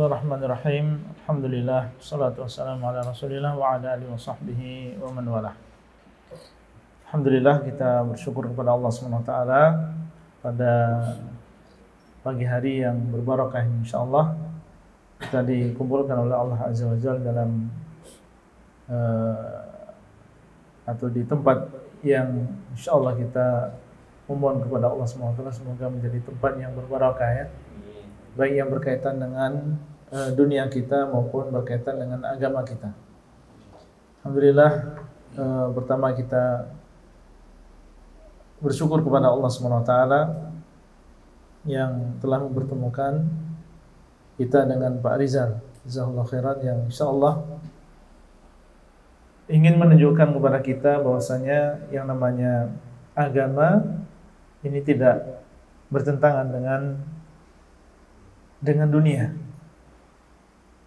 Bismillahirrahmanirrahim. Alhamdulillah, salatu wassalamu ala Rasulillah wa ala alihi wa sahbihi wa man walah. Alhamdulillah, kita bersyukur kepada Allah SWT pada pagi hari yang berbarakah insyaallah. Kita dikumpulkan oleh Allah Azza wa Jalla dalam atau di tempat yang insyaallah kita memohon kepada Allah SWT semoga menjadi tempat yang berbarakah ya. Baik yang berkaitan dengan dunia kita maupun berkaitan dengan agama kita. Alhamdulillah, pertama kita bersyukur kepada Allah SWT yang telah mempertemukan kita dengan Pak Rizal, jazakallahu khairan, yang insyaallah ingin menunjukkan kepada kita bahwasanya yang namanya agama ini tidak bertentangan dengan dunia.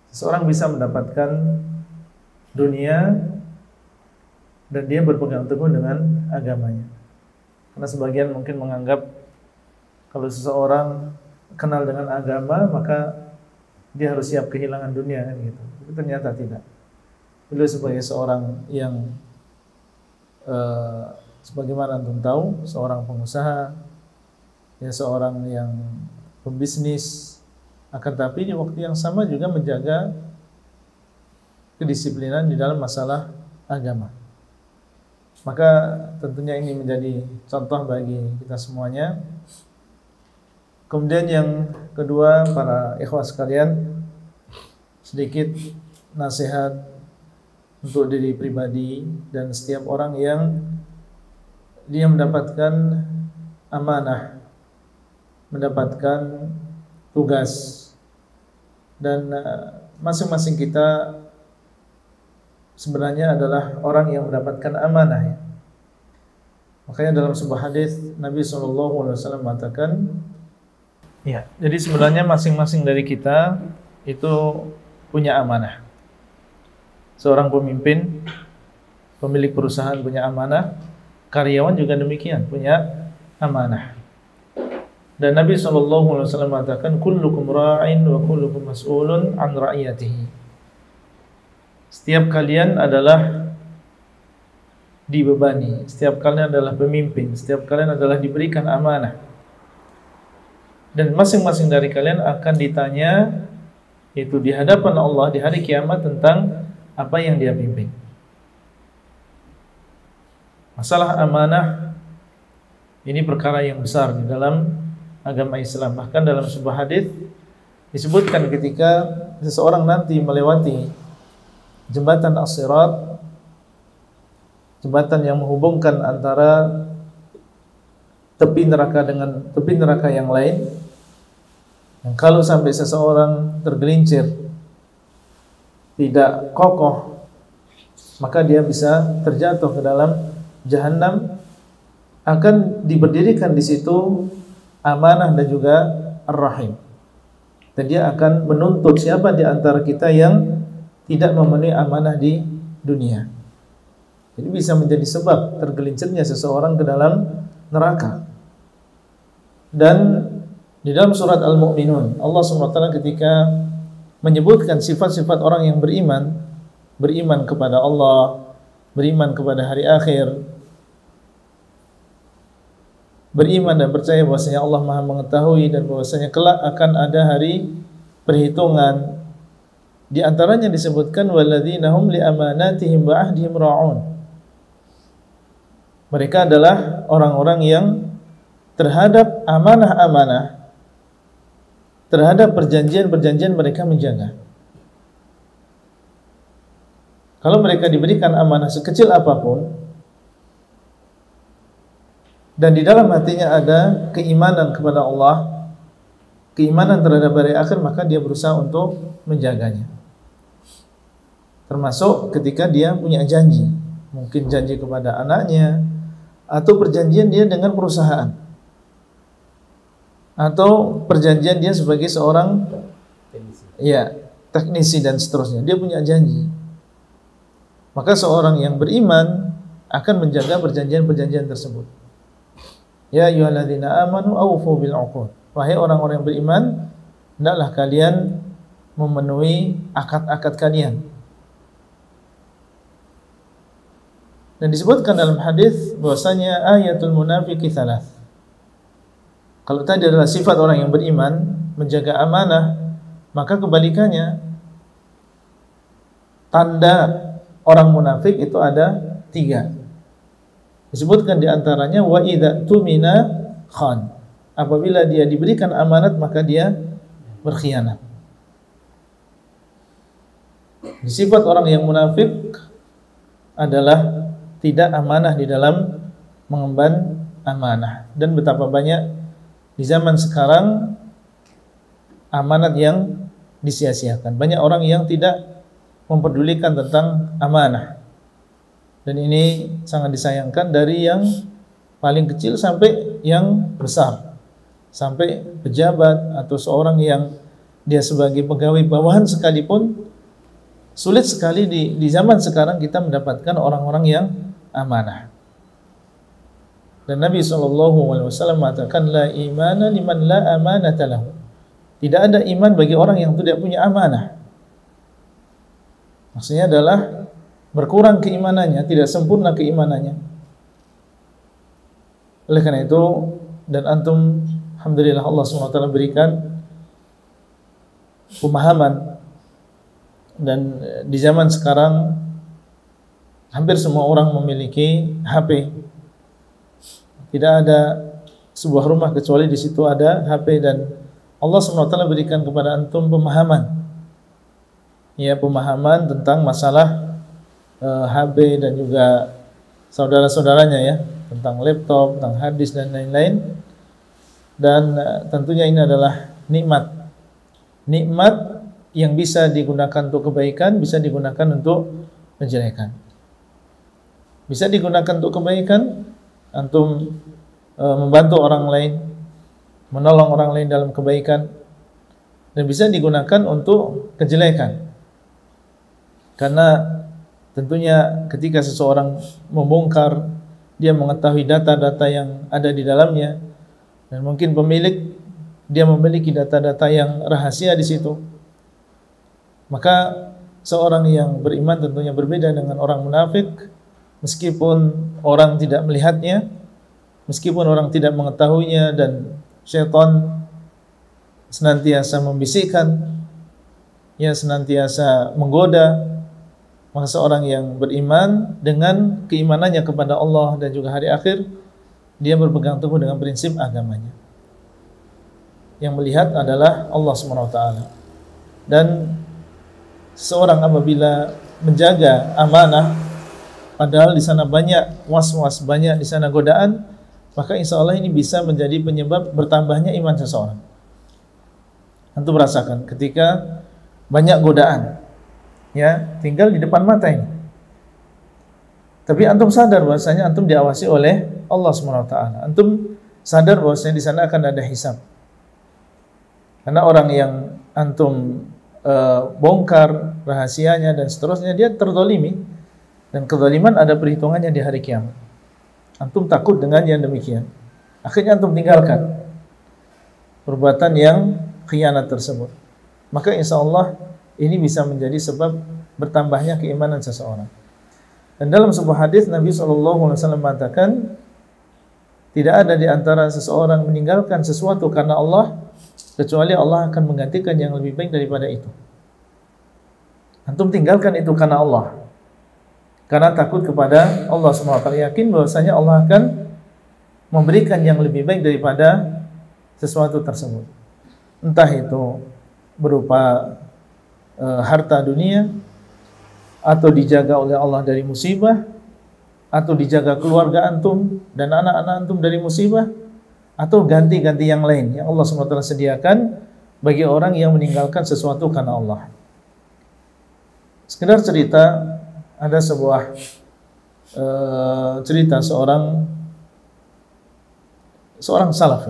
Seseorang bisa mendapatkan dunia dan dia berpegang teguh dengan agamanya. Karena sebagian mungkin menganggap kalau seseorang kenal dengan agama maka dia harus siap kehilangan dunia kan gitu. Tapi ternyata tidak. Beliau sebagai seorang yang sebagaimana antum tahu, seorang pengusaha, ya seorang yang pembisnis, akan tapi di waktu yang sama juga menjaga kedisiplinan di dalam masalah agama. Maka tentunya ini menjadi contoh bagi kita semuanya. Kemudian yang kedua, para ikhwah sekalian, sedikit nasihat untuk diri pribadi dan setiap orang yang dia mendapatkan amanah, mendapatkan tugas, dan masing-masing kita sebenarnya adalah orang yang mendapatkan amanah ya. Makanya dalam sebuah hadis Nabi SAW mengatakan, ya, jadi sebenarnya masing-masing dari kita itu punya amanah. Seorang pemimpin, pemilik perusahaan punya amanah, karyawan juga demikian punya amanah. Dan Nabi SAW mengatakan, kullukum ra'in wa kullukum mas'ulun an ra'iyatihi. Setiap kalian adalah dibebani, setiap kalian adalah pemimpin, setiap kalian adalah diberikan amanah. Dan masing-masing dari kalian akan ditanya itu di hadapan Allah di hari kiamat tentang apa yang dia pimpin. Masalah amanah ini perkara yang besar di dalam agama Islam. Bahkan dalam sebuah hadis disebutkan ketika seseorang nanti melewati jembatan As-Sirat, jembatan yang menghubungkan antara tepi neraka dengan tepi neraka yang lain, yang kalau sampai seseorang tergelincir tidak kokoh, maka dia bisa terjatuh ke dalam Jahannam. Akan diberdirikan di situ amanah dan juga ar-rahim, dan dia akan menuntut siapa di antara kita yang tidak memenuhi amanah di dunia. Jadi bisa menjadi sebab tergelincirnya seseorang ke dalam neraka. Dan di dalam surat Al-Mu'minun Allah SWT ketika menyebutkan sifat-sifat orang yang beriman, beriman kepada Allah, beriman kepada hari akhir, beriman dan percaya bahwasanya Allah Maha mengetahui dan bahwasanya kelak akan ada hari perhitungan. Di antaranya disebutkan walladzina hum li amanatihim wa ahdihim ra'un. Mereka adalah orang-orang yang terhadap amanah-amanah, terhadap perjanjian-perjanjian mereka menjaga. Kalau mereka diberikan amanah sekecil apapun dan di dalam hatinya ada keimanan kepada Allah, keimanan terhadap hari akhir, maka dia berusaha untuk menjaganya. Termasuk ketika dia punya janji, mungkin janji kepada anaknya, atau perjanjian dia dengan perusahaan, atau perjanjian dia sebagai seorang teknisi dan seterusnya. Dia punya janji. Maka seorang yang beriman akan menjaga perjanjian-perjanjian tersebut. Ya ayyuhalladzina amanu awfu bil 'uqud. Wahai orang-orang yang beriman, hendaklah kalian memenuhi akad-akad kalian. Dan disebutkan dalam hadis bahwasanya ayatul munafiqi thalath. Kalau tadi adalah sifat orang yang beriman, menjaga amanah, maka kebalikannya tanda orang munafik itu ada 3. Disebutkan diantaranya wa idza tumina khan. Apabila dia diberikan amanat maka dia berkhianat. Sifat orang yang munafik adalah tidak amanah di dalam mengemban amanah. Dan betapa banyak di zaman sekarang amanat yang disia-siakan. Banyak orang yang tidak memperdulikan tentang amanah. Dan ini sangat disayangkan dari yang paling kecil sampai yang besar. Sampai pejabat atau seorang yang dia sebagai pegawai bawahan sekalipun, sulit sekali di zaman sekarang kita mendapatkan orang-orang yang amanah. Dan Nabi SAW mengatakan la imana liman la amanata lahu. Tidak ada iman bagi orang yang tidak punya amanah. Maksudnya adalah berkurang keimanannya, tidak sempurna keimanannya. Oleh karena itu, dan antum alhamdulillah Allah SWT berikan pemahaman. Dan di zaman sekarang hampir semua orang memiliki HP. Tidak ada sebuah rumah kecuali di situ ada HP, dan Allah SWT berikan kepada antum pemahaman. Ya, pemahaman tentang masalah HP dan juga saudara-saudaranya ya, tentang laptop, tentang hard disk dan lain-lain. Dan tentunya ini adalah nikmat. Nikmat yang bisa digunakan untuk kebaikan, bisa digunakan untuk kejelekan. Bisa digunakan untuk kebaikan, antum membantu orang lain, menolong orang lain dalam kebaikan, dan bisa digunakan untuk kejelekan. Karena tentunya ketika seseorang membongkar, dia mengetahui data-data yang ada di dalamnya, dan mungkin pemilik dia memiliki data-data yang rahasia di situ. Maka seorang yang beriman tentunya berbeda dengan orang munafik. Meskipun orang tidak melihatnya, meskipun orang tidak mengetahuinya, dan syaitan senantiasa membisikkan, ya senantiasa menggoda, maka seorang yang beriman dengan keimanannya kepada Allah dan juga hari akhir, dia berpegang teguh dengan prinsip agamanya. Yang melihat adalah Allah SWT. Dan seorang apabila menjaga amanah, padahal di sana banyak was-was, banyak di sana godaan, maka insya Allah ini bisa menjadi penyebab bertambahnya iman seseorang. Antum merasakan ketika banyak godaan, ya tinggal di depan mata ini. Tapi antum sadar bahwasanya antum diawasi oleh Allah SWT. Antum sadar bahwasanya di sana akan ada hisab. Karena orang yang antum bongkar rahasianya dan seterusnya, dia terzalimi. Dan kezaliman ada perhitungannya di hari kiamat. Antum takut dengan yang demikian, akhirnya antum tinggalkan perbuatan yang khianat tersebut. Maka insya Allah ini bisa menjadi sebab bertambahnya keimanan seseorang. Dan dalam sebuah hadis Nabi SAW mengatakan, tidak ada di antara seseorang meninggalkan sesuatu karena Allah, kecuali Allah akan menggantikan yang lebih baik daripada itu. Antum tinggalkan itu karena Allah, karena takut kepada Allah SWT, yakin bahwasanya Allah akan memberikan yang lebih baik daripada sesuatu tersebut. Entah itu berupa harta dunia, atau dijaga oleh Allah dari musibah, atau dijaga keluarga antum dan anak-anak antum dari musibah, atau ganti-ganti yang lain yang Allah SWT sediakan bagi orang yang meninggalkan sesuatu karena Allah. Sekedar cerita, ada sebuah cerita seorang salaf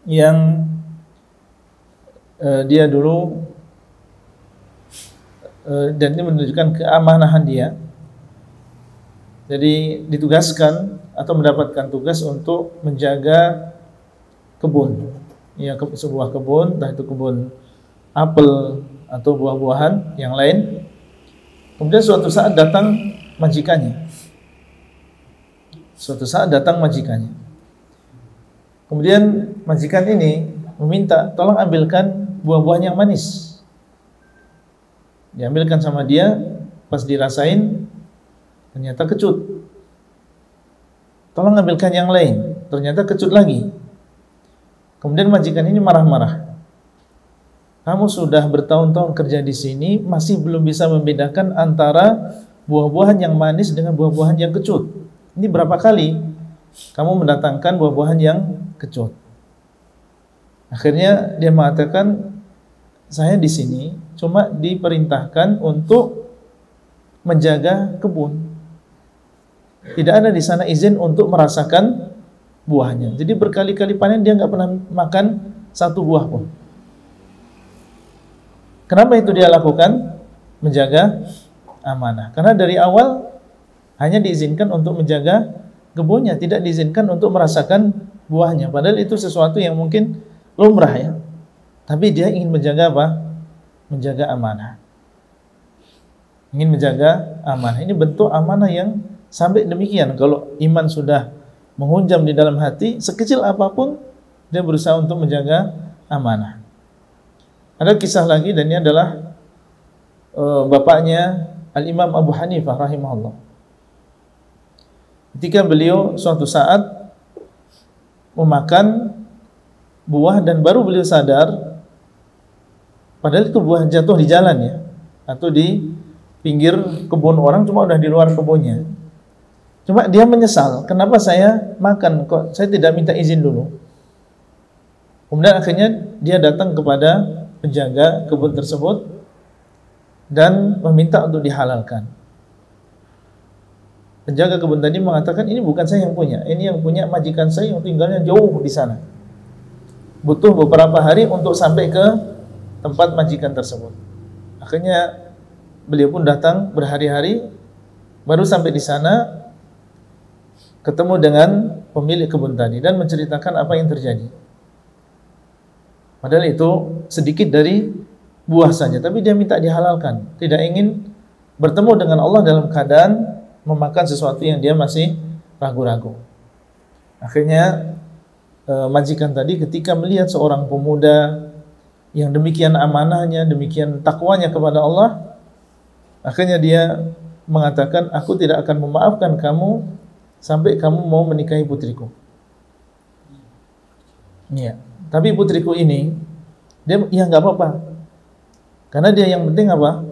yang dia dulu dan ini menunjukkan keamanahan dia. Jadi ditugaskan atau mendapatkan tugas untuk menjaga kebun, ya sebuah kebun, entah itu kebun apel atau buah-buahan yang lain. Kemudian suatu saat datang majikannya. Kemudian majikan ini meminta, tolong ambilkan buah-buahan yang manis. Diambilkan sama dia, pas dirasain ternyata kecut. Tolong ambilkan yang lain, ternyata kecut lagi. Kemudian majikan ini marah-marah. Kamu sudah bertahun-tahun kerja di sini, masih belum bisa membedakan antara buah-buahan yang manis dengan buah-buahan yang kecut. Ini berapa kali kamu mendatangkan buah-buahan yang kecut? Akhirnya dia mengatakan, saya di sini cuma diperintahkan untuk menjaga kebun. Tidak ada di sana izin untuk merasakan buahnya. Jadi berkali-kali panen dia nggak pernah makan satu buah pun. Kenapa itu dia lakukan? Menjaga amanah. Karena dari awal hanya diizinkan untuk menjaga kebunnya, tidak diizinkan untuk merasakan buahnya. Padahal itu sesuatu yang mungkin lumrah ya. Tapi dia ingin menjaga apa? Menjaga amanah. Ingin menjaga amanah. Ini bentuk amanah yang sampai demikian. Kalau iman sudah menghunjam di dalam hati, sekecil apapun dia berusaha untuk menjaga amanah. Ada kisah lagi, dan ini adalah bapaknya Al-Imam Abu Hanifah rahimahullah. Ketika beliau suatu saat memakan buah dan baru beliau sadar, padahal itu buah jatuh di jalan ya, atau di pinggir kebun orang, cuma udah di luar kebunnya. Cuma dia menyesal, kenapa saya makan, kok saya tidak minta izin dulu. Kemudian akhirnya dia datang kepada penjaga kebun tersebut dan meminta untuk dihalalkan. Penjaga kebun tadi mengatakan, ini bukan saya yang punya, ini yang punya majikan saya yang tinggalnya jauh di sana. Butuh beberapa hari untuk sampai ke tempat majikan tersebut. Akhirnya beliau pun datang berhari-hari, baru sampai di sana ketemu dengan pemilik kebun tadi dan menceritakan apa yang terjadi. Padahal itu sedikit dari buah saja, tapi dia minta dihalalkan. Tidak ingin bertemu dengan Allah dalam keadaan memakan sesuatu yang dia masih ragu-ragu. Akhirnya majikan tadi ketika melihat seorang pemuda yang demikian amanahnya, demikian takwanya kepada Allah, akhirnya dia mengatakan, aku tidak akan memaafkan kamu sampai kamu mau menikahi putriku. Iya. Tapi putriku ini, dia ya nggak apa-apa, karena dia yang penting apa?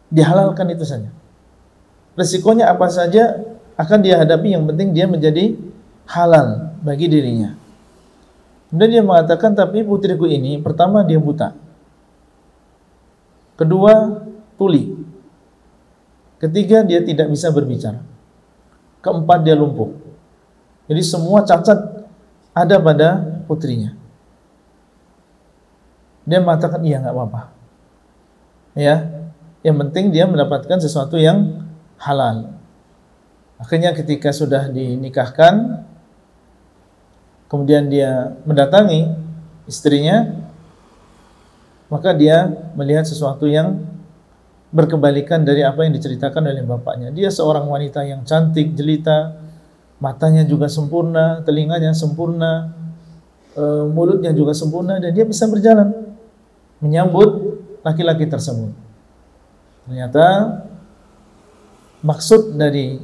Dihalalkan itu saja. Resikonya apa saja akan dia hadapi, yang penting dia menjadi halal bagi dirinya. Kemudian dia mengatakan, tapi putriku ini, pertama dia buta, kedua tuli, ketiga dia tidak bisa berbicara, keempat dia lumpuh. Jadi semua cacat ada pada putrinya. Dia mengatakan, iya nggak apa-apa. Ya, yang penting dia mendapatkan sesuatu yang halal. Akhirnya ketika sudah dinikahkan, kemudian dia mendatangi istrinya, maka dia melihat sesuatu yang berkebalikan dari apa yang diceritakan oleh bapaknya. Dia seorang wanita yang cantik, jelita, matanya juga sempurna, telinganya sempurna, mulutnya juga sempurna, dan dia bisa berjalan menyambut laki-laki tersebut. Ternyata maksud dari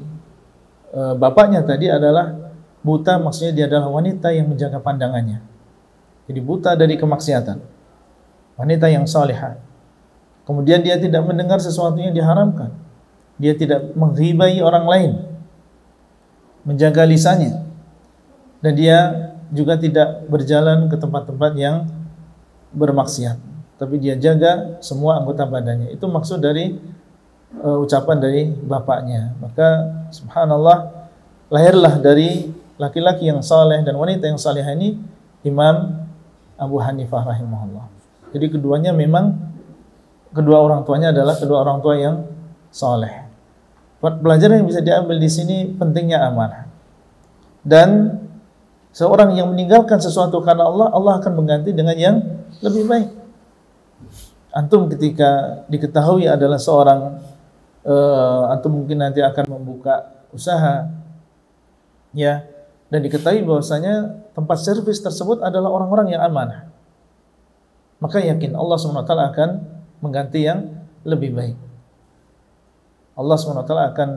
bapaknya tadi adalah buta, maksudnya dia adalah wanita yang menjaga pandangannya. Jadi buta dari kemaksiatan, wanita yang salihah. Kemudian dia tidak mendengar sesuatu yang diharamkan, dia tidak menghibai orang lain, menjaga lisannya, dan dia juga tidak berjalan ke tempat-tempat yang bermaksiat, tapi dia jaga semua anggota badannya. Itu maksud dari ucapan dari bapaknya. Maka subhanallah, lahirlah dari laki-laki yang saleh dan wanita yang salihah ini Imam Abu Hanifah rahimahullah. Jadi keduanya memang, kedua orang tuanya adalah kedua orang tua yang saleh. Pelajaran yang bisa diambil di sini pentingnya amanah. Dan seorang yang meninggalkan sesuatu karena Allah, Allah akan mengganti dengan yang lebih baik. Antum ketika diketahui adalah seorang antum mungkin nanti akan membuka usaha, ya, dan diketahui bahwasanya tempat servis tersebut adalah orang-orang yang amanah, maka yakin Allah SWT akan mengganti yang lebih baik. Allah SWT akan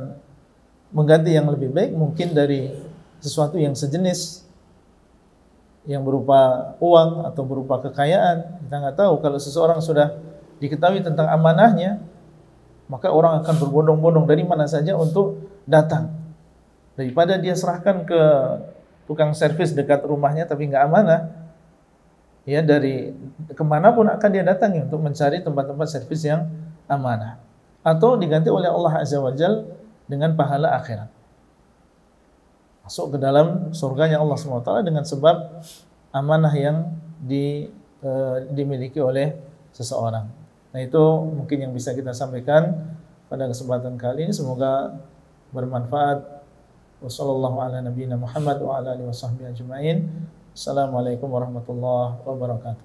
mengganti yang lebih baik, mungkin dari sesuatu yang sejenis, yang berupa uang atau berupa kekayaan. Kita nggak tahu, kalau seseorang sudah diketahui tentang amanahnya, maka orang akan berbondong-bondong dari mana saja untuk datang, daripada dia serahkan ke tukang servis dekat rumahnya tapi nggak amanah, ya, dari kemanapun akan dia datangi untuk mencari tempat-tempat servis yang amanah, atau diganti oleh Allah Azza wa Jalla dengan pahala akhirat, masuk ke dalam surganya Allah SWT dengan sebab amanah yang dimiliki oleh seseorang. Nah, itu mungkin yang bisa kita sampaikan pada kesempatan kali ini, semoga bermanfaat. Wassallallahu ala nabiyina Muhammad wa ala alihi washabbihi ajma'in. Assalamualaikum warahmatullahi wabarakatuh.